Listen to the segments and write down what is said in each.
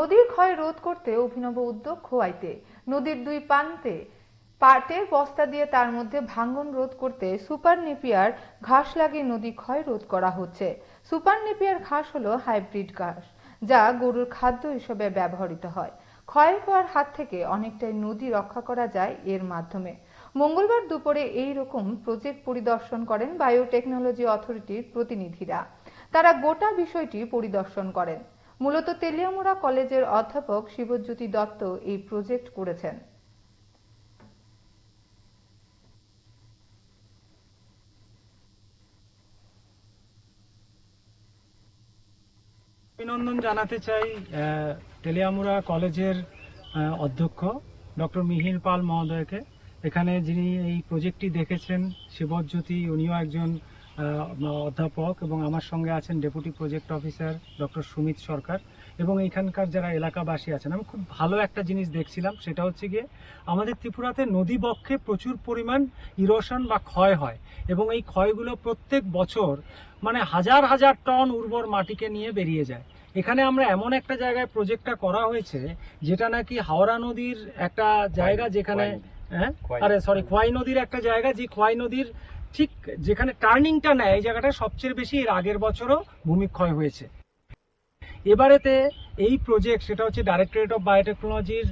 নদীর ক্ষয় রোধ করতে অভিনব উদ্যোগ খোয়াইতে। নদীর দুই প্রান্তে পাটের বস্তা দিয়ে তার মধ্যে ভাঙন রোধ করতে সুপার নেপিয়ার ঘাস লাগিয়ে নদী ক্ষয় রোধ করা হচ্ছে। সুপার নেপিয়ার ঘাস হলো হাইব্রিড ঘাস, যা গরুর খাদ্য হিসেবে ব্যবহৃত হয়। ক্ষয় হওয়ার হাত থেকে অনেকটাই নদী রক্ষা করা যায় এর মাধ্যমে। মঙ্গলবার দুপুরে এই রকম প্রজেক্ট পরিদর্শন করেন বায়োটেকনোলজি অথরিটির প্রতিনিধিরা। তারা গোটা বিষয়টি পরিদর্শন করেন। মূলত তেলিয়ামুড়া কলেজের অধ্যাপক শিবজ্যোতি দত্ত এই প্রজেক্ট করেছেন। অভিনন্দন জানাতে চাই তেলিয়ামুড়া কলেজের অধ্যক্ষ ডক্টর মিহির পাল মহোদয়কে। এখানে যিনি এই প্রজেক্টটি দেখেছেন শিবজ্যোতি, উনিও একজন অধ্যাপক, এবং আমার সঙ্গে আছেন deputy project officer doctor Sumit Sarkar, এবং এখানকার যারা এলাকাবাসী আছেন। আমি খুব ভালো একটা জিনিস দেখছিলাম, সেটা হচ্ছে গিয়ে আমাদের ত্রিপুরাতে নদী বক্ষে প্রচুর পরিমাণ ইরোশন বা ক্ষয় হয়, এবং এই ক্ষয়গুলো প্রত্যেক বছর মানে হাজার হাজার টন উর্বর মাটিকে নিয়ে বেরিয়ে যায়। এখানে আমরা এমন একটা জায়গায় প্রজেক্টটা করা হয়েছে যেটা নাকি হাওড়া নদীর একটা জায়গা, যেখানে খোয়াই নদীর একটা জায়গা, যে খোয়াই নদীর ঠিক যেখানে টার্নিংটা নেয়, এই জায়গাটা সবচেয়ে বেশি এর আগের বছরও ভূমিক্ষয় হয়েছে। এবারেতে এই প্রজেক্ট, সেটা হচ্ছে ডাইরেক্টরেট অফ বায়োটেকনোলজির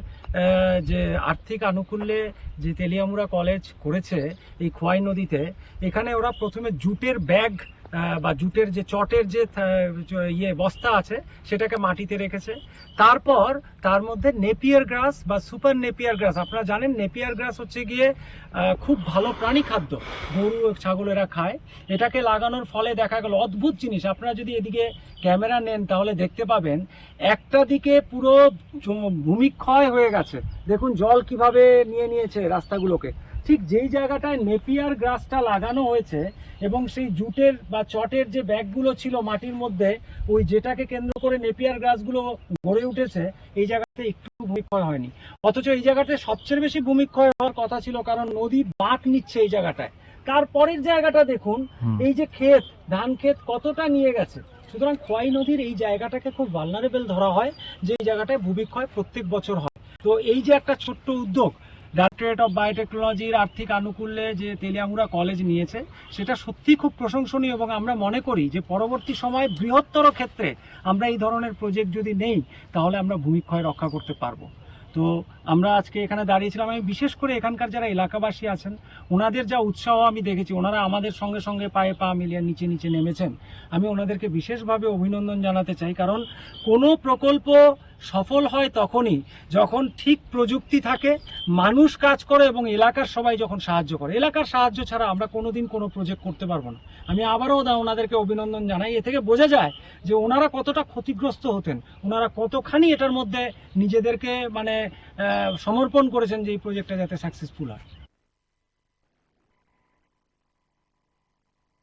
যে আর্থিক আনুকূল্যে যে তেলিয়ামুড়া কলেজ করেছে এই খোয়াই নদীতে। এখানে ওরা প্রথমে জুটের ব্যাগ বা জুটের যে চটের যে বস্তা আছে সেটাকে মাটিতে রেখেছে। তারপর তার মধ্যে নেপিয়ার গ্রাস বা সুপার নেপিয়ার গ্রাস, আপনারা জানেন নেপিয়ার গ্রাস হচ্ছে গিয়ে খুব ভালো প্রাণী খাদ্য, গরু ছাগলেরা খায়। এটাকে লাগানোর ফলে দেখা গেল অদ্ভুত জিনিস। আপনারা যদি এদিকে ক্যামেরা নেন তাহলে দেখতে পাবেন একটা দিকে পুরো ভূমিক্ষয় হয়ে গেছে, দেখুন জল কিভাবে নিয়ে নিয়েছে রাস্তাগুলোকে। ঠিক যেই জায়গাটায় নেপিয়ার গ্রাসটা লাগানো হয়েছে এবং সেই জুটের বা চটের যে ব্যাগগুলো ছিল মাটির মধ্যে, ওই যেটাকে কেন্দ্র করে নেপিয়ার গ্রাসগুলো গড়ে উঠেছে, এই জায়গাতে একটু ভূমিক্ষয় হয়নি। অথচ এই জায়গাতে সবচেয়ে বেশি ভূমিক্ষয় হওয়ার কথা ছিল, কারণ নদী বাঁক নিচ্ছে এই জায়গাটায়। তারপরের জায়গাটা দেখুন, এই যে ক্ষেত, ধান ক্ষেত কতটা নিয়ে গেছে। সুতরাং খোয়াই নদীর এই জায়গাটাকে খুব ভালনারেবল ধরা হয়, যে এই জায়গাটায় ভূমিক্ষয় প্রত্যেক বছর হয়। তো এই যে একটা ছোট্ট উদ্যোগ ডাইরেক্টরেট অফ বায়োটেকনোলজির আর্থিক আনুকূল্যে যে তেলিয়ামুড়া কলেজ নিয়েছে, সেটা সত্যি খুব প্রশংসনীয়, এবং আমরা মনে করি যে পরবর্তী সময়ে বৃহত্তর ক্ষেত্রে আমরা এই ধরনের প্রজেক্ট যদি নেই, তাহলে আমরা ভূমিক্ষয় রক্ষা করতে পারবো। তো আমরা আজকে এখানে দাঁড়িয়েছিলাম, আমি বিশেষ করে এখানকার যারা এলাকাবাসী আছেন ওনাদের যা উৎসাহ আমি দেখেছি, ওনারা আমাদের সঙ্গে সঙ্গে পায়ে পা মিলিয়ে নিচে নিচে নেমেছেন। আমি ওনাদেরকে বিশেষভাবে অভিনন্দন জানাতে চাই, কারণ কোনো প্রকল্প সফল হয় তখনই যখন ঠিক প্রযুক্তি থাকে, মানুষ কাজ করে এবং এলাকার সবাই যখন সাহায্য করে। এলাকার সাহায্য ছাড়া আমরা কোনোদিন কোনো প্রজেক্ট করতে পারবো না। আমি আবারও ওনাদেরকে অভিনন্দন জানাই। এ থেকে বোঝা যায় যে ওনারা কতটা ক্ষতিগ্রস্ত হতেন, ওনারা কতখানি এটার মধ্যে নিজেদেরকে সমর্পণ করেছেন যে এই প্রজেক্টটা যাতে সাকসেসফুল হয়।